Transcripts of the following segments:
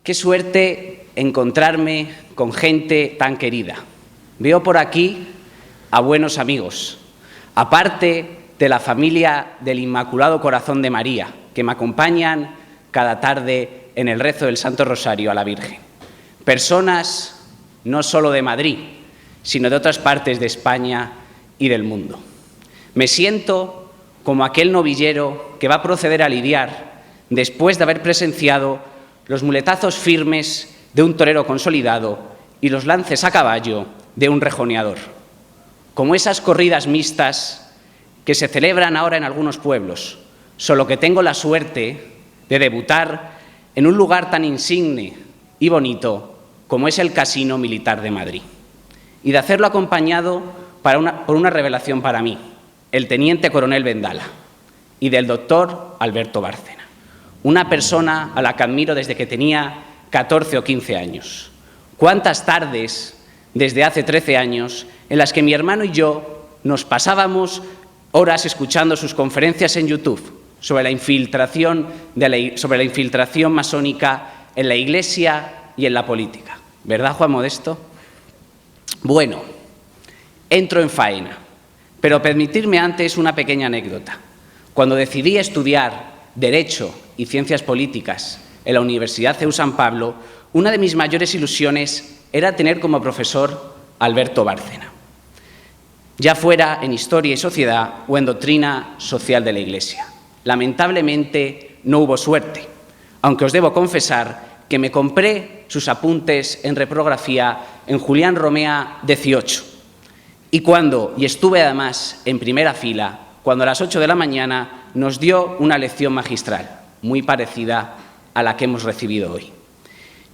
Qué suerte encontrarme con gente tan querida. Veo por aquí a buenos amigos, aparte de la familia del Inmaculado Corazón de María, que me acompañan cada tarde en el rezo del Santo Rosario a la Virgen. Personas no solo de Madrid, sino de otras partes de España y del mundo. Me siento como aquel novillero que va a proceder a lidiar después de haber presenciado los muletazos firmes de un torero consolidado y los lances a caballo de un rejoneador. Como esas corridas mixtas que se celebran ahora en algunos pueblos, solo que tengo la suerte de debutar en un lugar tan insigne y bonito como es el Casino Militar de Madrid, y de hacerlo acompañado por una revelación para mí, el teniente coronel Vendala, y del doctor Alberto Bárcena, una persona a la que admiro desde que tenía 14 o 15 años. ¿Cuántas tardes, desde hace 13 años, en las que mi hermano y yo nos pasábamos horas escuchando sus conferencias en YouTube sobre la infiltración masónica en la Iglesia y en la política? ¿Verdad, Juan Modesto? Bueno, entro en faena, pero permitidme antes una pequeña anécdota. Cuando decidí estudiar Derecho y Ciencias Políticas en la Universidad CEU San Pablo, una de mis mayores ilusiones era tener como profesor a Alberto Bárcena, ya fuera en Historia y Sociedad o en Doctrina Social de la Iglesia. Lamentablemente no hubo suerte, aunque os debo confesar que me compré sus apuntes en reprografía en Julián Romea 18. Y estuve además en primera fila, cuando a las 8 de la mañana nos dio una lección magistral, muy parecida a la que hemos recibido hoy.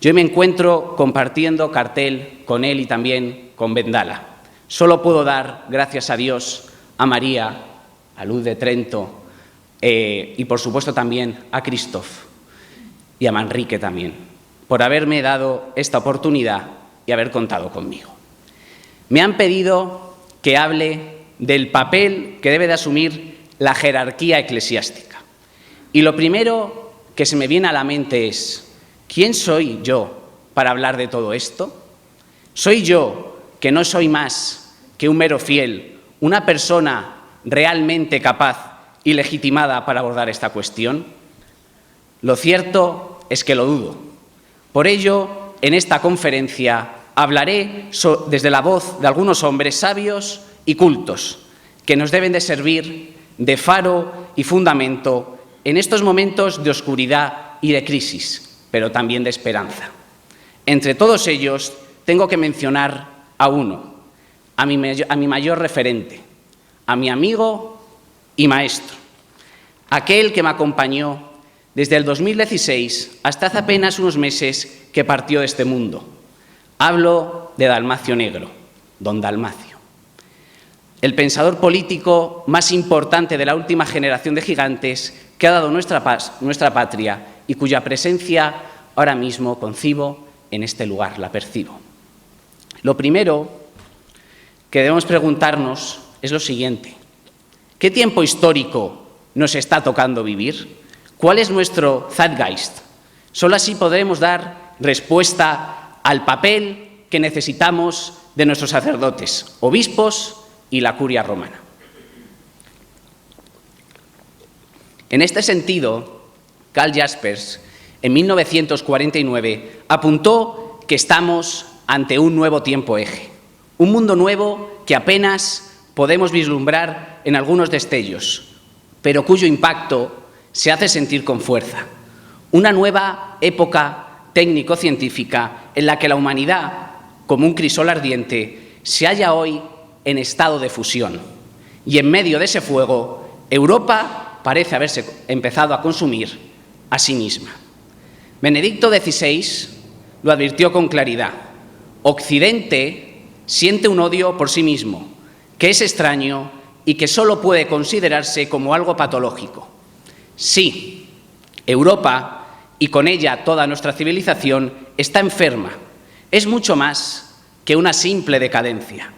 Yo me encuentro compartiendo cartel con él y también con Vendala. Solo puedo dar gracias a Dios, a María, a Luz de Trento y por supuesto también a Christoph y a Manrique también, por haberme dado esta oportunidad y haber contado conmigo. Me han pedido que hable del papel que debe de asumir la jerarquía eclesiástica. Y lo primero que se me viene a la mente es, ¿quién soy yo para hablar de todo esto? ¿Soy yo, que no soy más que un mero fiel, una persona realmente capaz y legitimada para abordar esta cuestión? Lo cierto es que lo dudo. Por ello, en esta conferencia hablaré desde la voz de algunos hombres sabios y cultos que nos deben de servir de faro y fundamento en estos momentos de oscuridad y de crisis, pero también de esperanza. Entre todos ellos tengo que mencionar a uno, a mi mayor referente, a mi amigo y maestro, aquel que me acompañó desde el 2016 hasta hace apenas unos meses que partió de este mundo. Hablo de Dalmacio Negro, don Dalmacio, el pensador político más importante de la última generación de gigantes que ha dado nuestra patria y cuya presencia ahora mismo concibo en este lugar, la percibo. Lo primero que debemos preguntarnos es lo siguiente: ¿qué tiempo histórico nos está tocando vivir? ¿Cuál es nuestro Zeitgeist? Solo así podremos dar respuesta al papel que necesitamos de nuestros sacerdotes, obispos y la curia romana. En este sentido, Karl Jaspers, en 1949, apuntó que estamos ante un nuevo tiempo eje, un mundo nuevo que apenas podemos vislumbrar en algunos destellos, pero cuyo impacto se hace sentir con fuerza. Una nueva época técnico-científica en la que la humanidad, como un crisol ardiente, se halla hoy en estado de fusión. Y en medio de ese fuego, Europa parece haberse empezado a consumir a sí misma. Benedicto XVI lo advirtió con claridad: Occidente siente un odio por sí mismo, que es extraño y que solo puede considerarse como algo patológico. Sí, Europa, y con ella toda nuestra civilización, está enferma. Es mucho más que una simple decadencia.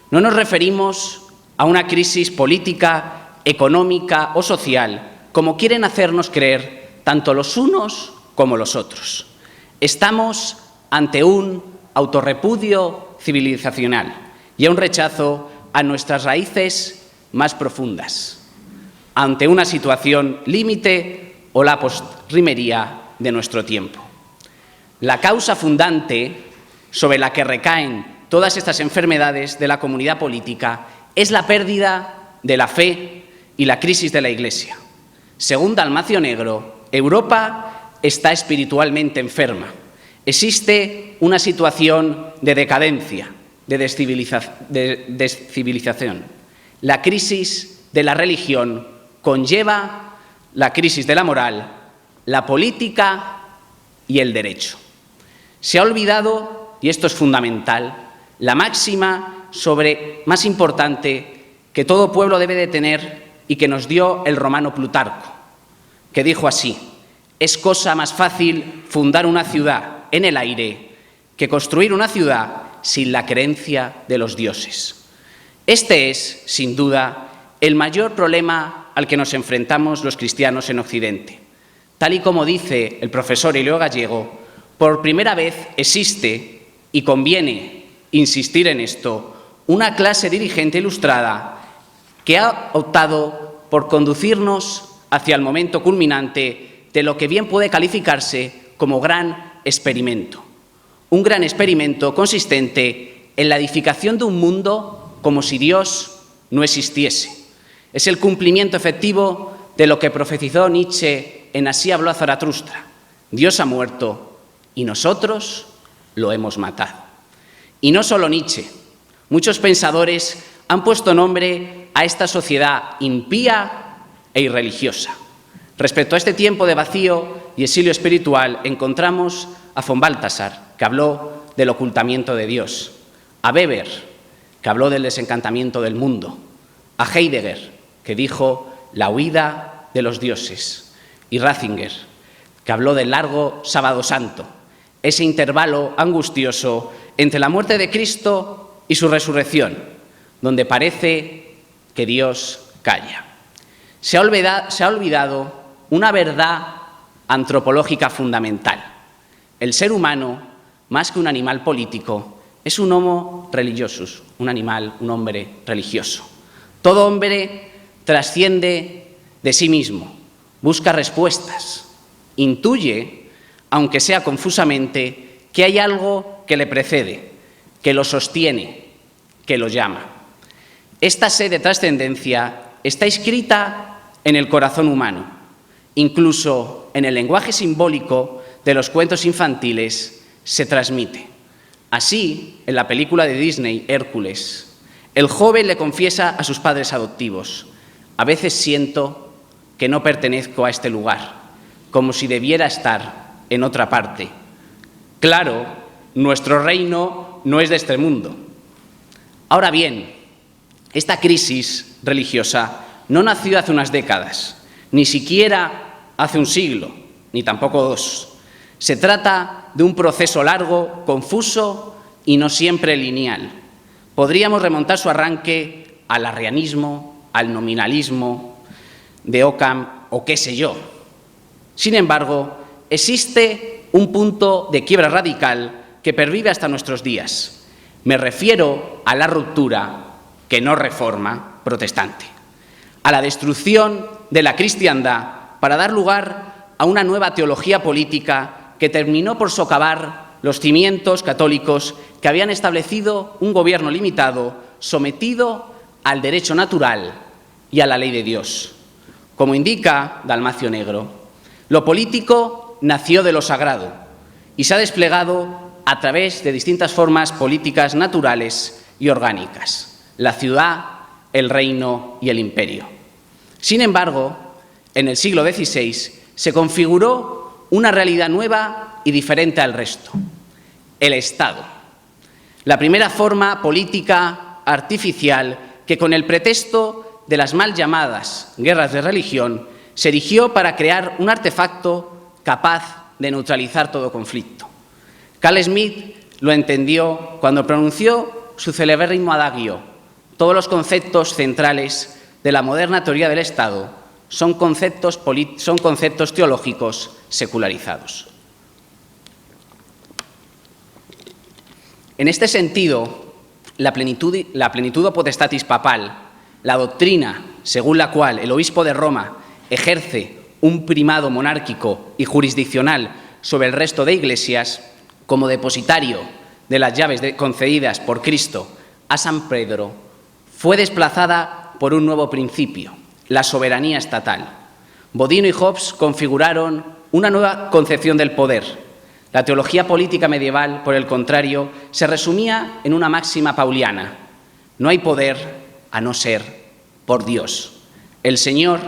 No nos referimos a una crisis política, económica o social, como quieren hacernos creer tanto los unos como los otros. Estamos ante un autorrepudio civilizacional y a un rechazo a nuestras raíces más profundas, ante una situación límite o la postrimería de nuestro tiempo. La causa fundante sobre la que recaen todas estas enfermedades de la comunidad política es la pérdida de la fe y la crisis de la Iglesia. Según Dalmacio Negro, Europa está espiritualmente enferma. Existe una situación de decadencia, de descivilización. La crisis de la religión conlleva la crisis de la moral, la política y el derecho. Se ha olvidado, y esto es fundamental, la máxima más importante que todo pueblo debe de tener y que nos dio el romano Plutarco, que dijo así: es cosa más fácil fundar una ciudad en el aire que construir una ciudad sin la creencia de los dioses. Este es, sin duda, el mayor problema al que nos enfrentamos los cristianos en Occidente. Tal y como dice el profesor Elio Gallego, por primera vez existe, y conviene insistir en esto, una clase dirigente ilustrada que ha optado por conducirnos hacia el momento culminante de lo que bien puede calificarse como gran experimento. Un gran experimento consistente en la edificación de un mundo como si Dios no existiese. Es el cumplimiento efectivo de lo que profetizó Nietzsche en Así habló Zaratustra. Dios ha muerto y nosotros lo hemos matado. Y no solo Nietzsche. Muchos pensadores han puesto nombre a esta sociedad impía e irreligiosa. Respecto a este tiempo de vacío y exilio espiritual, encontramos a von Balthasar, que habló del ocultamiento de Dios, a Weber, que habló del desencantamiento del mundo, a Heidegger, que dijo la huida de los dioses, y Ratzinger, que habló del largo sábado santo, ese intervalo angustioso entre la muerte de Cristo y su resurrección, donde parece que Dios calla. Se ha olvidado una verdad antropológica fundamental. El ser humano, más que un animal político, es un homo religiosus, un hombre religioso. Todo hombre trasciende de sí mismo, busca respuestas, intuye, aunque sea confusamente, que hay algo que le precede, que lo sostiene, que lo llama. Esta sed de trascendencia está inscrita en el corazón humano, incluso en el lenguaje simbólico de los cuentos infantiles se transmite. Así, en la película de Disney, Hércules, el joven le confiesa a sus padres adoptivos: a veces siento que no pertenezco a este lugar, como si debiera estar en otra parte. Claro, nuestro reino no es de este mundo. Ahora bien, esta crisis religiosa no nació hace unas décadas, ni siquiera hace un siglo, ni tampoco dos. Se trata de un proceso largo, confuso y no siempre lineal. Podríamos remontar su arranque al arrianismo, al nominalismo de Occam o qué sé yo. Sin embargo, existe un punto de quiebra radical que pervive hasta nuestros días. Me refiero a la ruptura, que no reforma, protestante, a la destrucción de la cristiandad para dar lugar a una nueva teología política que terminó por socavar los cimientos católicos que habían establecido un gobierno limitado, sometido al derecho natural y a la ley de Dios. Como indica Dalmacio Negro, lo político nació de lo sagrado y se ha desplegado a través de distintas formas políticas naturales y orgánicas: la ciudad, el reino y el imperio. Sin embargo, en el siglo XVI se configuró una realidad nueva y diferente al resto: el Estado. La primera forma política artificial que, con el pretexto de las mal llamadas guerras de religión, se erigió para crear un artefacto capaz de neutralizar todo conflicto. Carl Schmitt lo entendió cuando pronunció su celebérrimo adagio: todos los conceptos centrales de la moderna teoría del Estado son conceptos teológicos secularizados. En este sentido, la plenitud o potestatis papal, la doctrina según la cual el obispo de Roma ejerce un primado monárquico y jurisdiccional sobre el resto de iglesias, como depositario de las llaves concedidas por Cristo a San Pedro, fue desplazada por un nuevo principio, la soberanía estatal. Bodino y Hobbes configuraron una nueva concepción del poder. La teología política medieval, por el contrario, se resumía en una máxima pauliana: no hay poder a no ser por Dios. El Señor,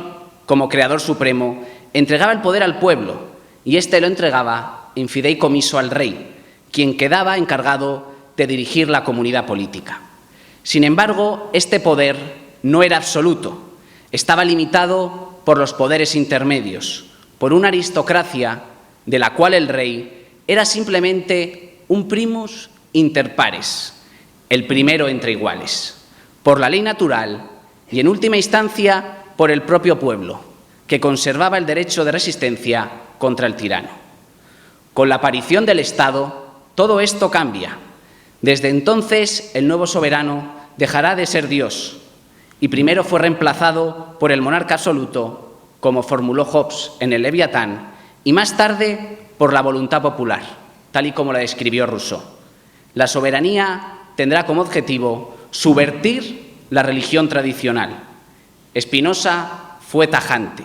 como Creador supremo, entregaba el poder al pueblo y éste lo entregaba en fideicomiso al rey, quien quedaba encargado de dirigir la comunidad política. Sin embargo, este poder no era absoluto, estaba limitado por los poderes intermedios, por una aristocracia de la cual el rey era simplemente un primus inter pares, el primero entre iguales, por la ley natural y, en última instancia, por el propio pueblo, que conservaba el derecho de resistencia contra el tirano. Con la aparición del Estado, todo esto cambia. Desde entonces, el nuevo soberano dejará de ser Dios y primero fue reemplazado por el monarca absoluto, como formuló Hobbes en el Leviatán, y más tarde por la voluntad popular, tal y como la describió Rousseau. La soberanía tendrá como objetivo subvertir la religión tradicional. Spinoza fue tajante.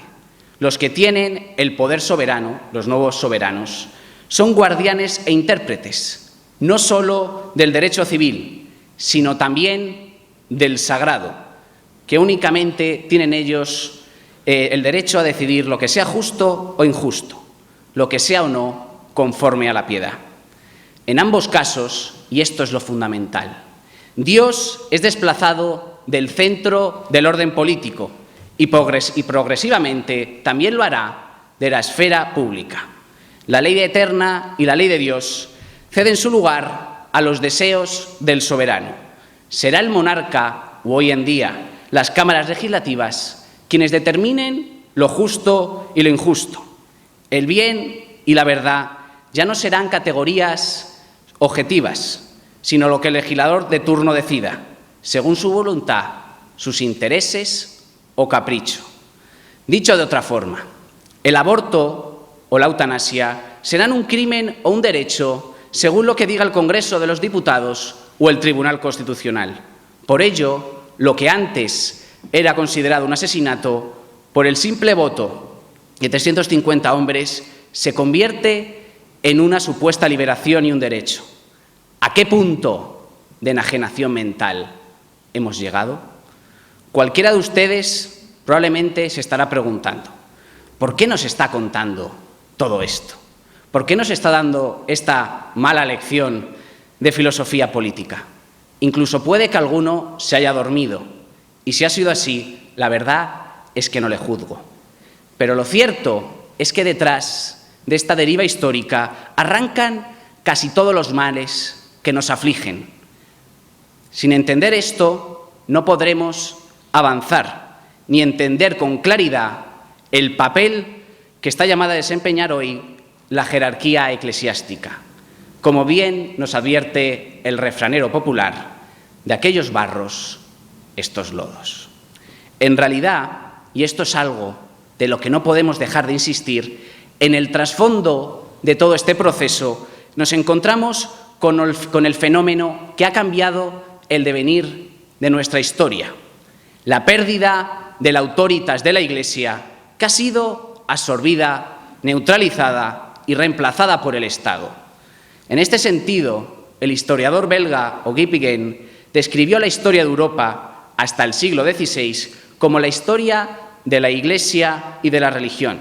Los que tienen el poder soberano, los nuevos soberanos, son guardianes e intérpretes, no solo del derecho civil, sino también del sagrado, que únicamente tienen ellos el derecho a decidir lo que sea justo o injusto, lo que sea o no conforme a la piedad. En ambos casos, y esto es lo fundamental, Dios es desplazado del centro del orden político y progresivamente también lo hará de la esfera pública. La ley eterna y la ley de Dios ceden su lugar a los deseos del soberano. Será el monarca, o hoy en día las cámaras legislativas, quienes determinen lo justo y lo injusto. El bien y la verdad ya no serán categorías objetivas, sino lo que el legislador de turno decida, según su voluntad, sus intereses o capricho. Dicho de otra forma, el aborto o la eutanasia serán un crimen o un derecho según lo que diga el Congreso de los Diputados o el Tribunal Constitucional. Por ello, lo que antes era considerado un asesinato, por el simple voto de 350 hombres, se convierte en una supuesta liberación y un derecho. ¿A qué punto de enajenación mental hemos llegado? Cualquiera de ustedes probablemente se estará preguntando: ¿por qué nos está contando todo esto? ¿Por qué nos está dando esta mala lección de filosofía política? Incluso puede que alguno se haya dormido, y si ha sido así, la verdad es que no le juzgo. Pero lo cierto es que detrás de esta deriva histórica arrancan casi todos los males que nos afligen. Sin entender esto, no podremos avanzar ni entender con claridad el papel que está llamada a desempeñar hoy la jerarquía eclesiástica. Como bien nos advierte el refranero popular: de aquellos barros, estos lodos. En realidad, y esto es algo de lo que no podemos dejar de insistir, en el trasfondo de todo este proceso nos encontramos con el fenómeno que ha cambiado el devenir de nuestra historia: la pérdida de la autoritas de la Iglesia, que ha sido absorbida, neutralizada y reemplazada por el Estado. En este sentido, el historiador belga Guy Piguet describió la historia de Europa hasta el siglo XVI como la historia de la Iglesia y de la religión.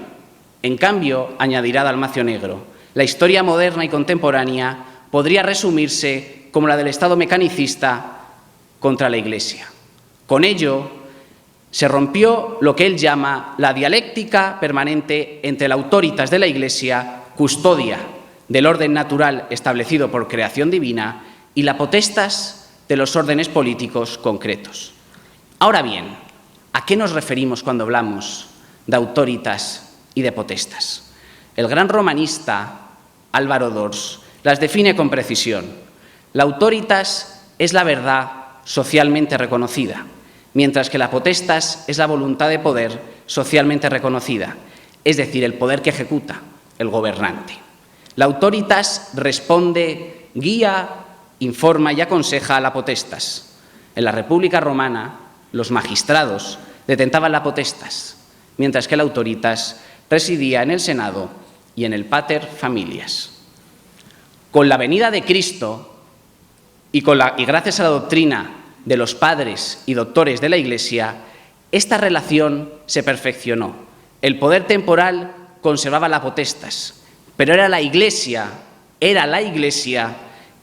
En cambio, añadirá Dalmacio Negro, la historia moderna y contemporánea podría resumirse como la del Estado mecanicista contra la Iglesia. Con ello, se rompió lo que él llama la dialéctica permanente entre la autoritas de la Iglesia, custodia del orden natural establecido por creación divina, y la potestas de los órdenes políticos concretos. Ahora bien, ¿a qué nos referimos cuando hablamos de autoritas y de potestas? El gran romanista Álvaro d'Ors las define con precisión: La autoritas es la verdad socialmente reconocida, mientras que la potestas es la voluntad de poder socialmente reconocida, es decir, el poder que ejecuta, el gobernante. La autoritas responde, guía, informa y aconseja a la potestas. En la República Romana, los magistrados detentaban la potestas, mientras que la autoritas residía en el Senado y en el pater familias. Con la venida de Cristo y gracias a la doctrina de los padres y doctores de la Iglesia, esta relación se perfeccionó. El poder temporal conservaba la potestas, pero era la Iglesia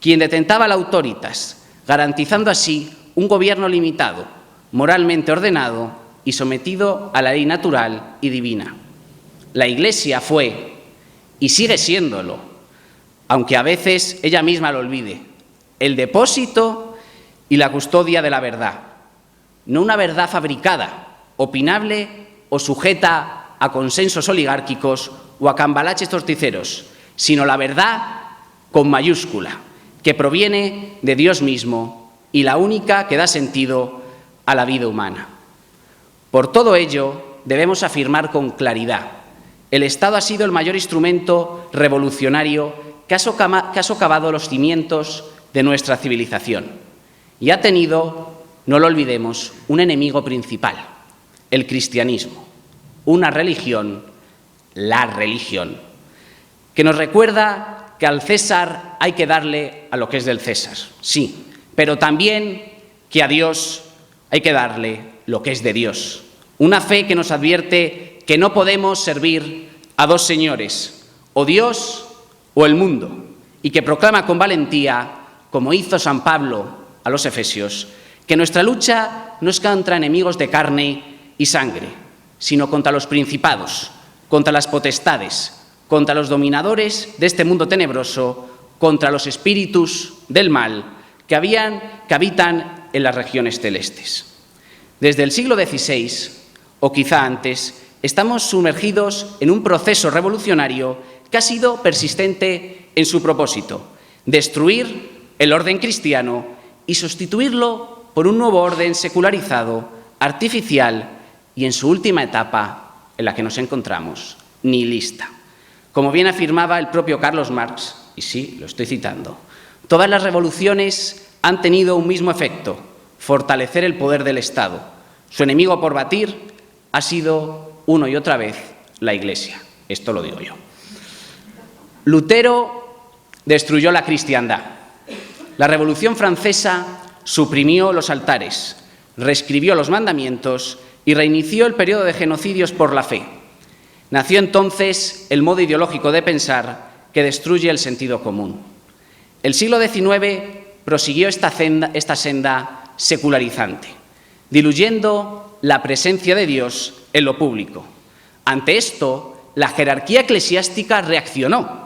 quien detentaba la autoritas, garantizando así un gobierno limitado, moralmente ordenado y sometido a la ley natural y divina. La Iglesia fue, y sigue siéndolo, aunque a veces ella misma lo olvide, el depósito y la custodia de la verdad, no una verdad fabricada, opinable o sujeta a consensos oligárquicos o a cambalaches torticeros, sino la verdad con mayúscula, que proviene de Dios mismo y la única que da sentido a la vida humana. Por todo ello, debemos afirmar con claridad: el Estado ha sido el mayor instrumento revolucionario que ha socavado los cimientos de nuestra civilización y ha tenido, no lo olvidemos, un enemigo principal, el cristianismo, una religión, la religión, que nos recuerda que al César hay que darle a lo que es del César, sí, pero también que a Dios hay que darle lo que es de Dios. Una fe que nos advierte que no podemos servir a dos señores, o Dios o el mundo, y que proclama con valentía, como hizo San Pablo a los Efesios, que nuestra lucha no es contra enemigos de carne y sangre, sino contra los principados, contra las potestades, contra los dominadores de este mundo tenebroso, contra los espíritus del mal que habitan en las regiones celestes. Desde el siglo XVI, o quizá antes, estamos sumergidos en un proceso revolucionario que ha sido persistente en su propósito: destruir el orden cristiano y sustituirlo por un nuevo orden secularizado, artificial y, en su última etapa, en la que nos encontramos, nihilista. Como bien afirmaba el propio Carlos Marx, y sí, lo estoy citando, todas las revoluciones han tenido un mismo efecto: fortalecer el poder del Estado. Su enemigo por batir ha sido, una y otra vez, la Iglesia. Esto lo digo yo. Lutero destruyó la cristiandad. La Revolución Francesa suprimió los altares, reescribió los mandamientos y reinició el periodo de genocidios por la fe. Nació entonces el modo ideológico de pensar que destruye el sentido común. El siglo XIX prosiguió esta senda secularizante, diluyendo la presencia de Dios en lo público. Ante esto, la jerarquía eclesiástica reaccionó.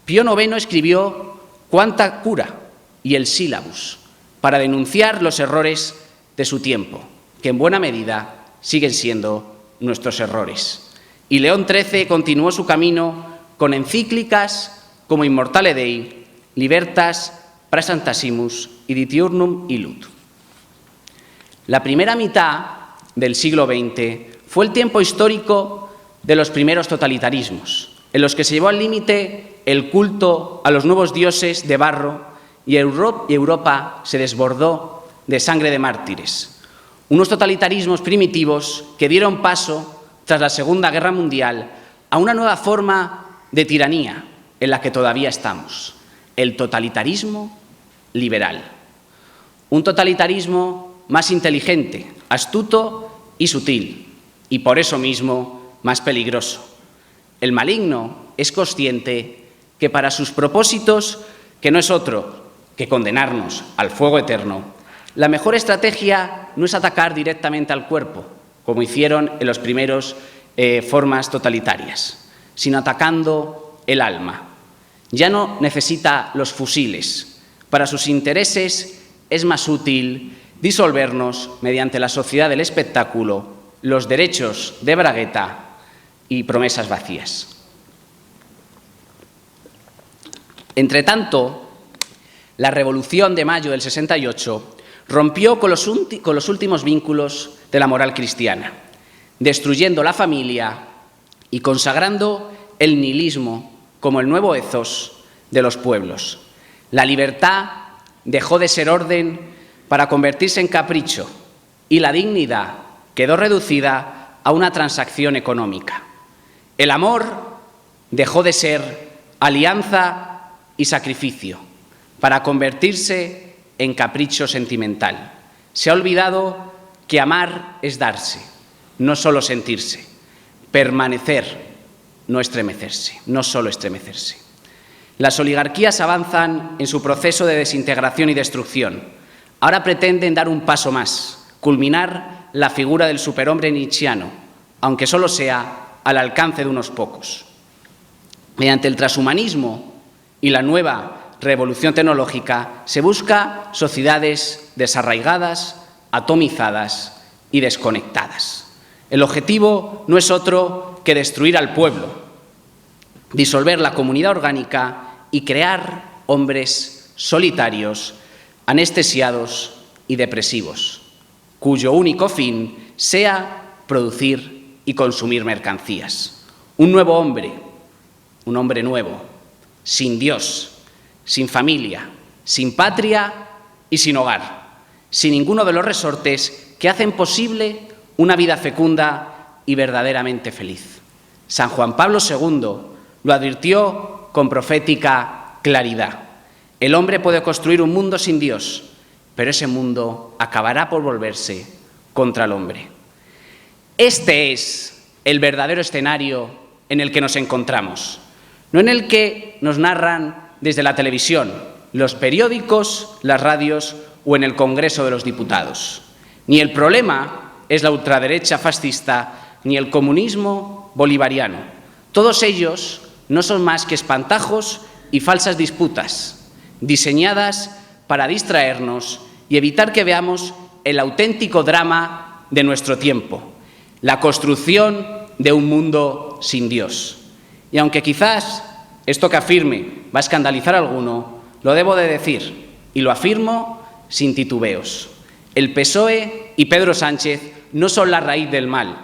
Pío IX escribió Quanta Cura y el Sílabus para denunciar los errores de su tiempo, que en buena medida siguen siendo nuestros errores. Y León XIII continuó su camino con encíclicas como Immortale Dei, Libertas Praesantassimus y Diutiurnum Illud. La primera mitad del siglo XX fue el tiempo histórico de los primeros totalitarismos, en los que se llevó al límite el culto a los nuevos dioses de barro y Europa se desbordó de sangre de mártires. Unos totalitarismos primitivos que dieron paso, tras la Segunda Guerra Mundial, a una nueva forma de tiranía en la que todavía estamos: el totalitarismo liberal. Un totalitarismo más inteligente, astuto y sutil, y por eso mismo más peligroso. El maligno es consciente que para sus propósitos, que no es otro que condenarnos al fuego eterno, la mejor estrategia no es atacar directamente al cuerpo, como hicieron en las primeras formas totalitarias, sino atacando el alma. Ya no necesita los fusiles. Para sus intereses es más útil disolvernos mediante la sociedad del espectáculo, los derechos de bragueta y promesas vacías. Entretanto, La Revolución de Mayo del 68 rompió con los últimos vínculos de la moral cristiana, destruyendo la familia y consagrando el nihilismo como el nuevo ethos de los pueblos. La libertad dejó de ser orden para convertirse en capricho y la dignidad quedó reducida a una transacción económica. El amor dejó de ser alianza y sacrificio para convertirse en capricho sentimental. Se ha olvidado que amar es darse, no solo sentirse, permanecer, no estremecerse, no solo estremecerse. Las oligarquías avanzan en su proceso de desintegración y destrucción. Ahora pretenden dar un paso más, culminar la figura del superhombre nietzscheano, aunque solo sea al alcance de unos pocos. Mediante el transhumanismo y la nueva revolución tecnológica se busca sociedades desarraigadas, atomizadas y desconectadas. El objetivo no es otro que destruir al pueblo, disolver la comunidad orgánica y crear hombres solitarios, anestesiados y depresivos, cuyo único fin sea producir y consumir mercancías. Un nuevo hombre, un hombre nuevo, sin Dios, sin familia, sin patria y sin hogar, sin ninguno de los resortes que hacen posible una vida fecunda y verdaderamente feliz. San Juan Pablo II lo advirtió con profética claridad. El hombre puede construir un mundo sin Dios, pero ese mundo acabará por volverse contra el hombre. Este es el verdadero escenario en el que nos encontramos, no en el que nos narran desde la televisión, los periódicos, las radios o en el Congreso de los Diputados. Ni el problema es la ultraderecha fascista ni el comunismo bolivariano. Todos ellos no son más que espantajos y falsas disputas, diseñadas para distraernos y evitar que veamos el auténtico drama de nuestro tiempo, la construcción de un mundo sin Dios. Y aunque quizás esto que afirme va a escandalizar a alguno, lo debo de decir y lo afirmo sin titubeos. El PSOE y Pedro Sánchez no son la raíz del mal,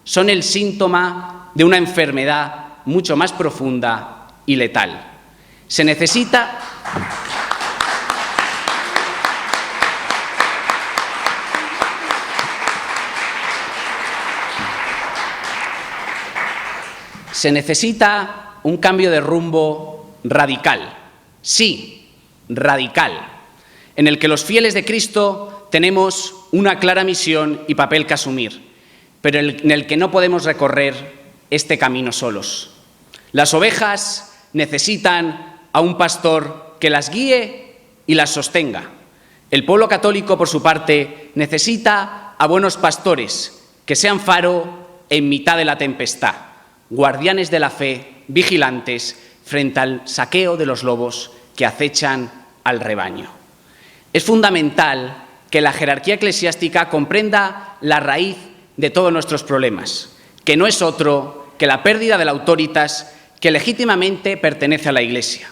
son el síntoma de una enfermedad mucho más profunda y letal. Se necesita un cambio de rumbo radical, sí, radical, en el que los fieles de Cristo tenemos una clara misión y papel que asumir, pero en el que no podemos recorrer este camino solos. Las ovejas necesitan a un pastor que las guíe y las sostenga. El pueblo católico, por su parte, necesita a buenos pastores que sean faro en mitad de la tempestad, guardianes de la fe, vigilantes frente al saqueo de los lobos que acechan al rebaño. Es fundamental que la jerarquía eclesiástica comprenda la raíz de todos nuestros problemas, que no es otro que la pérdida de la autoritas que legítimamente pertenece a la Iglesia.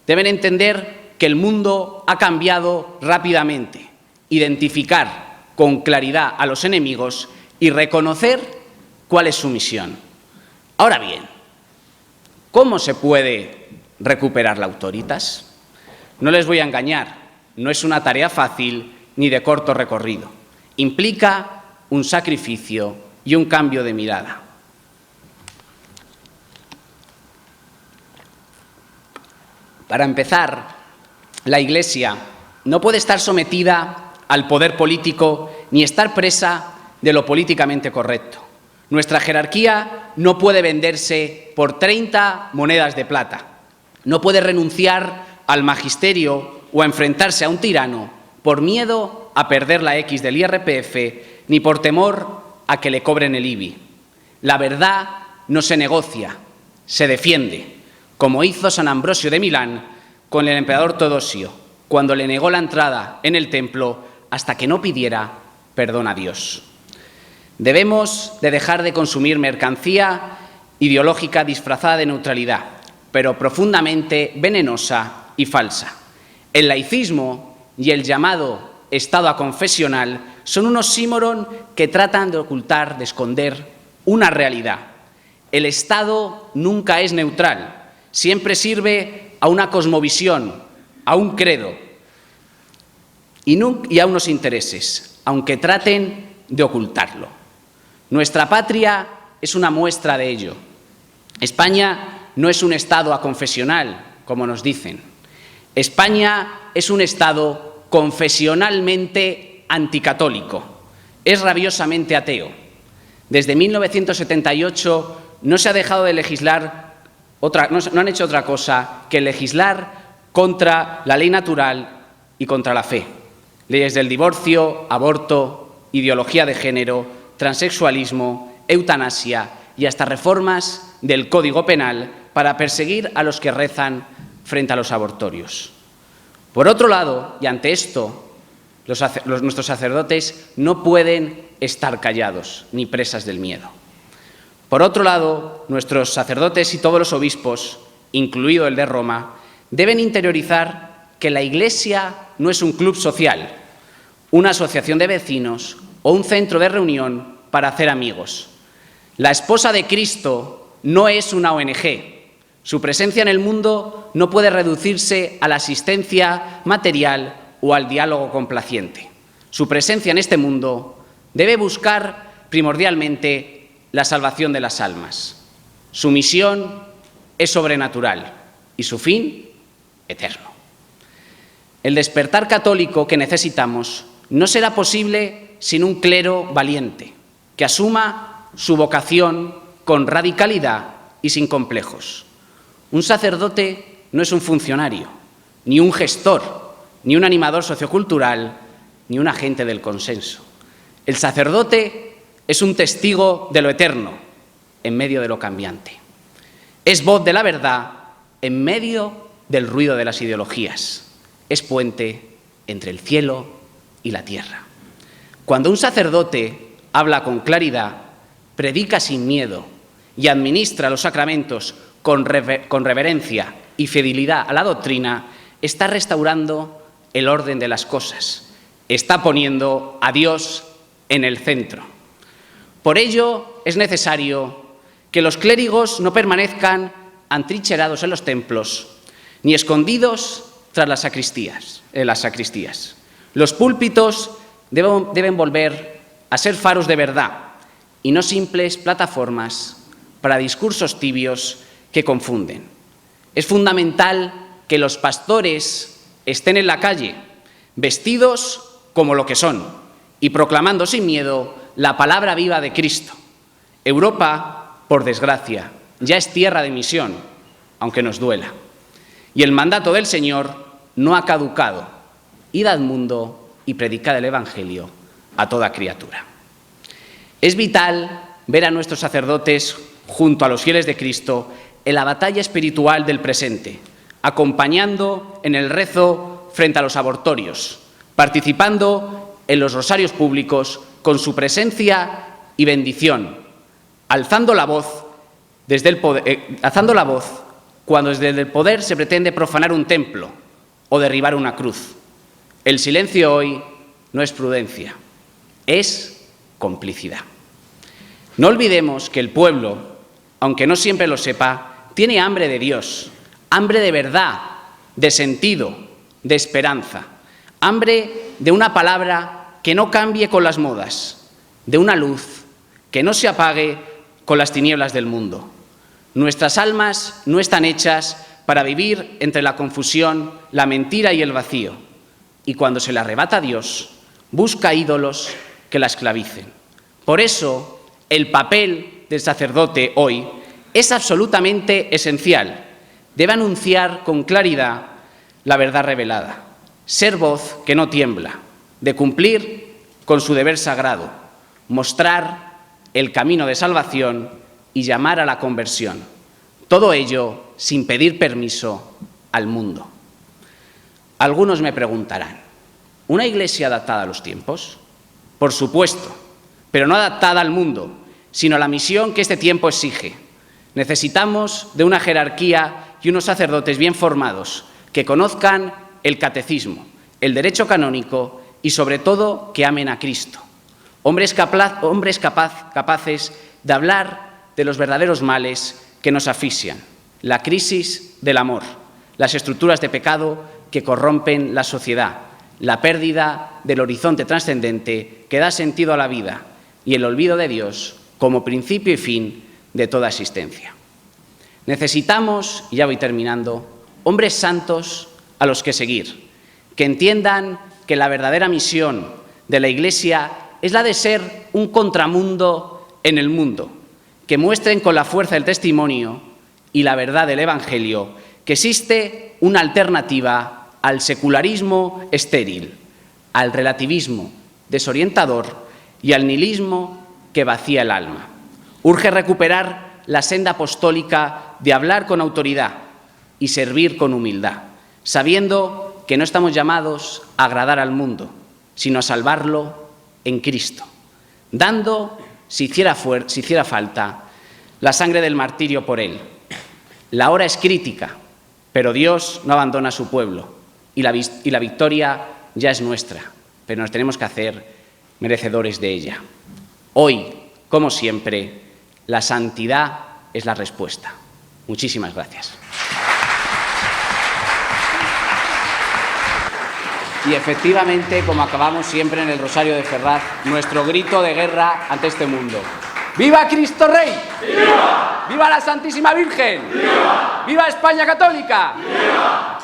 Deben entender que el mundo ha cambiado rápidamente, identificar con claridad a los enemigos y reconocer cuál es su misión. Ahora bien, ¿cómo se puede recuperar la autoritas? No les voy a engañar, no es una tarea fácil ni de corto recorrido. Implica un sacrificio y un cambio de mirada. Para empezar, la Iglesia no puede estar sometida al poder político ni estar presa de lo políticamente correcto. Nuestra jerarquía no puede venderse por 30 monedas de plata. No puede renunciar al magisterio o a enfrentarse a un tirano por miedo a perder la X del IRPF ni por temor a que le cobren el IBI. La verdad no se negocia, se defiende, como hizo San Ambrosio de Milán con el emperador Teodosio, cuando le negó la entrada en el templo hasta que no pidiera perdón a Dios. Debemos de dejar de consumir mercancía ideológica disfrazada de neutralidad, pero profundamente venenosa y falsa. El laicismo y el llamado Estado aconfesional son un oxímoron que tratan de ocultar, de esconder una realidad. El Estado nunca es neutral, siempre sirve a una cosmovisión, a un credo y a unos intereses, aunque traten de ocultarlo. Nuestra patria es una muestra de ello. España no es un Estado aconfesional, como nos dicen. España es un Estado confesionalmente anticatólico, es rabiosamente ateo. Desde 1978 no se ha dejado de legislar, no han hecho otra cosa que legislar contra la ley natural y contra la fe. Leyes del divorcio, aborto, ideología de género, transexualismo, eutanasia y hasta reformas del Código Penal para perseguir a los que rezan frente a los abortorios. Por otro lado, y ante esto, nuestros sacerdotes no pueden estar callados ni presas del miedo. Por otro lado, nuestros sacerdotes y todos los obispos, incluido el de Roma, deben interiorizar que la Iglesia no es un club social, una asociación de vecinos o un centro de reunión para hacer amigos. La esposa de Cristo no es una ONG. Su presencia en el mundo no puede reducirse a la asistencia material o al diálogo complaciente. Su presencia en este mundo debe buscar primordialmente la salvación de las almas. Su misión es sobrenatural y su fin eterno. El despertar católico que necesitamos no será posible sin un clero valiente, que asuma su vocación con radicalidad y sin complejos. Un sacerdote no es un funcionario, ni un gestor, ni un animador sociocultural, ni un agente del consenso. El sacerdote es un testigo de lo eterno en medio de lo cambiante. Es voz de la verdad en medio del ruido de las ideologías. Es puente entre el cielo y la tierra. Cuando un sacerdote habla con claridad, predica sin miedo y administra los sacramentos con reverencia y fidelidad a la doctrina, está restaurando el orden de las cosas, está poniendo a Dios en el centro. Por ello es necesario que los clérigos no permanezcan atrincherados en los templos ni escondidos tras las sacristías. Los púlpitos deben volver a ser faros de verdad y no simples plataformas para discursos tibios que confunden. Es fundamental que los pastores estén en la calle, vestidos como lo que son y proclamando sin miedo la palabra viva de Cristo. Europa, por desgracia, ya es tierra de misión, aunque nos duela. Y el mandato del Señor no ha caducado. Id al mundo y predicad el Evangelio a toda criatura. Es vital ver a nuestros sacerdotes junto a los fieles de Cristo en la batalla espiritual del presente, acompañando en el rezo frente a los abortorios, participando en los rosarios públicos con su presencia y bendición, alzando la voz cuando desde el poder se pretende profanar un templo o derribar una cruz. El silencio hoy no es prudencia, es complicidad. No olvidemos que el pueblo, aunque no siempre lo sepa, tiene hambre de Dios, hambre de verdad, de sentido, de esperanza, hambre de una palabra que no cambie con las modas, de una luz que no se apague con las tinieblas del mundo. Nuestras almas no están hechas para vivir entre la confusión, la mentira y el vacío. Y cuando se le arrebata a Dios, busca ídolos que la esclavicen. Por eso, el papel del sacerdote hoy es absolutamente esencial. Debe anunciar con claridad la verdad revelada, ser voz que no tiembla, de cumplir con su deber sagrado, mostrar el camino de salvación y llamar a la conversión. Todo ello sin pedir permiso al mundo. Algunos me preguntarán, ¿una iglesia adaptada a los tiempos? Por supuesto, pero no adaptada al mundo, sino a la misión que este tiempo exige. Necesitamos de una jerarquía y unos sacerdotes bien formados, que conozcan el catecismo, el derecho canónico y, sobre todo, que amen a Cristo. Hombres capaces de hablar de los verdaderos males que nos asfixian, la crisis del amor, las estructuras de pecado que corrompen la sociedad, la pérdida del horizonte trascendente que da sentido a la vida y el olvido de Dios como principio y fin de toda existencia. Necesitamos, y ya voy terminando, hombres santos a los que seguir, que entiendan que la verdadera misión de la Iglesia es la de ser un contramundo en el mundo, que muestren con la fuerza del testimonio y la verdad del Evangelio que existe una alternativa al secularismo estéril, al relativismo desorientador y al nihilismo que vacía el alma. Urge recuperar la senda apostólica de hablar con autoridad y servir con humildad, sabiendo que no estamos llamados a agradar al mundo, sino a salvarlo en Cristo, dando, si hiciera falta, la sangre del martirio por él. La hora es crítica, pero Dios no abandona a su pueblo y la victoria ya es nuestra, pero nos tenemos que hacer merecedores de ella. Hoy, como siempre, la santidad es la respuesta. Muchísimas gracias. Y efectivamente, como acabamos siempre en el Rosario de Ferraz, nuestro grito de guerra ante este mundo. ¡Viva Cristo Rey! ¡Viva! ¡Viva la Santísima Virgen! ¡Viva! ¡Viva España Católica! ¡Viva!